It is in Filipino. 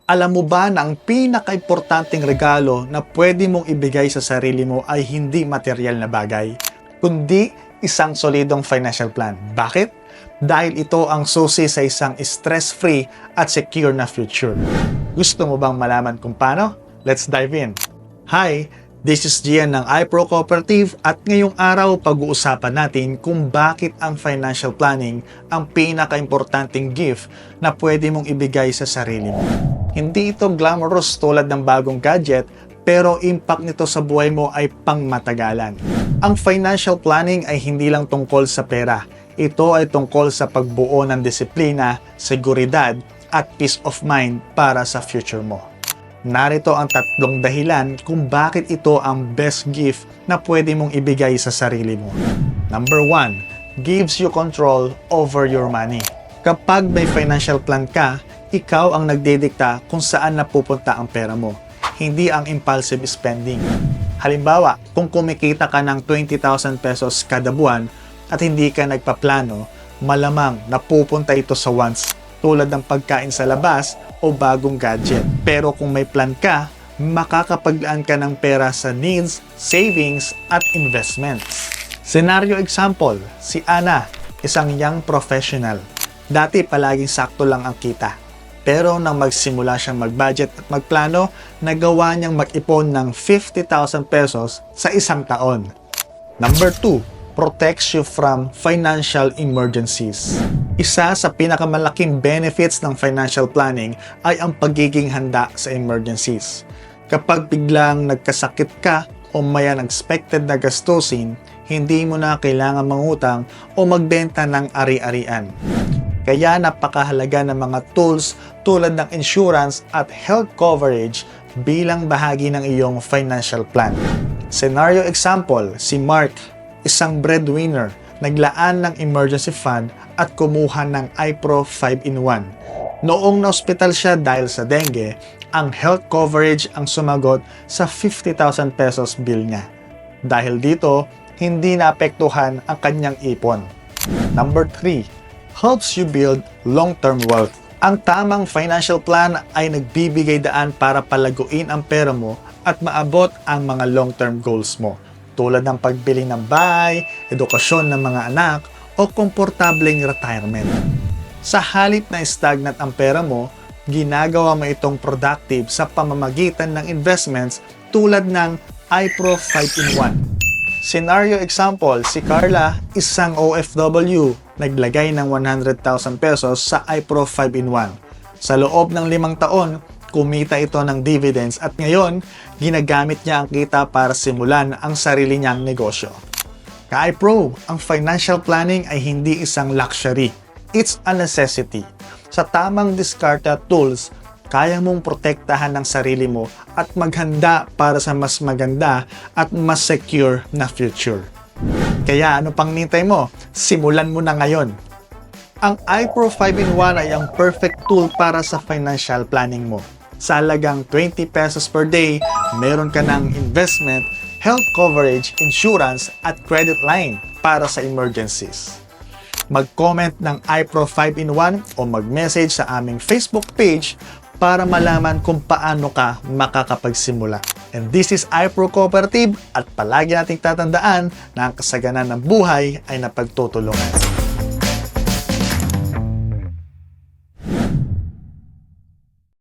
Alam mo ba na ang pinaka-importanting regalo na pwede mong ibigay sa sarili mo ay hindi material na bagay, kundi isang solidong financial plan? Bakit? Dahil ito ang susi sa isang stress-free at secure na future. Gusto mo bang malaman kung paano? Let's dive in! Hi! This is Gian ng iPro Cooperative at ngayong araw pag-uusapan natin kung bakit ang financial planning ang pinaka-importanting gift na pwede mong ibigay sa sarili mo. Hindi ito glamorous tulad ng bagong gadget, pero impact nito sa buhay mo ay pangmatagalan. Ang financial planning ay hindi lang tungkol sa pera. Ito ay tungkol sa pagbuo ng disiplina, seguridad at peace of mind para sa future mo. Narito ang tatlong dahilan kung bakit ito ang best gift na pwede mong ibigay sa sarili mo. Number 1, gives you control over your money. Kapag may financial plan ka, ikaw ang nagdidikta kung saan napupunta ang pera mo, hindi ang impulsive spending. Halimbawa, kung kumikita ka ng 20,000 pesos kada buwan at hindi ka nagpaplano, malamang napupunta ito sa wants tulad ng pagkain sa labas o bagong gadget. Pero kung may plan ka, makakapaglaan ka ng pera sa needs, savings, at investments. Scenario example, si Ana, isang young professional. Dati palaging sakto lang ang kita. Pero nang magsimula siyang mag-budget at magplano, nagawa niyang mag-ipon ng 50,000 pesos sa isang taon. Number 2, protects you from financial emergencies. Isa sa pinakamalaking benefits ng financial planning ay ang pagiging handa sa emergencies. Kapag biglang nagkasakit ka o may unexpected na gastusin, hindi mo na kailangan mangutang o magbenta ng ari-arian. Kaya napakahalaga ng mga tools tulad ng insurance at health coverage bilang bahagi ng iyong financial plan. Scenario example, si Mark, isang breadwinner, naglaan ng emergency fund at kumuha ng iPro 5-in-1. Noong na-hospital siya dahil sa dengue, ang health coverage ang sumagot sa 50,000 pesos bill niya. Dahil dito, hindi naapektuhan ang kanyang ipon. Number 3, helps you build long-term wealth. Ang tamang financial plan ay nagbibigay daan para palaguin ang pera mo at maabot ang mga long-term goals mo, tulad ng pagbili ng bahay, edukasyon ng mga anak, o komportableng retirement. Sa halip na stagnant ang pera mo, ginagawa mo itong productive sa pamamagitan ng investments tulad ng iPro 5-in-1. Scenario example, si Carla, isang OFW, naglagay ng 100,000 pesos sa iPro 5-in-1. Sa loob ng 5 taon, kumita ito ng dividends at ngayon, ginagamit niya ang kita para simulan ang sarili niyang negosyo. Ka-iPro, ang financial planning ay hindi isang luxury. It's a necessity. Sa tamang diskarte at tools, kaya mong protektahan ang sarili mo at maghanda para sa mas maganda at mas secure na future. Kaya ano pang nintay mo? Simulan mo na ngayon! Ang iPro 5-in-1 ay ang perfect tool para sa financial planning mo. Sa halagang 20 pesos per day, meron ka ng investment, health coverage, insurance, at credit line para sa emergencies. Mag-comment ng iPro 5-in-1 o mag-message sa aming Facebook page para malaman kung paano ka makakapagsimula. And this is iPro Cooperative at palagi nating tatandaan na ang kasaganan ng buhay ay napagtutulungan.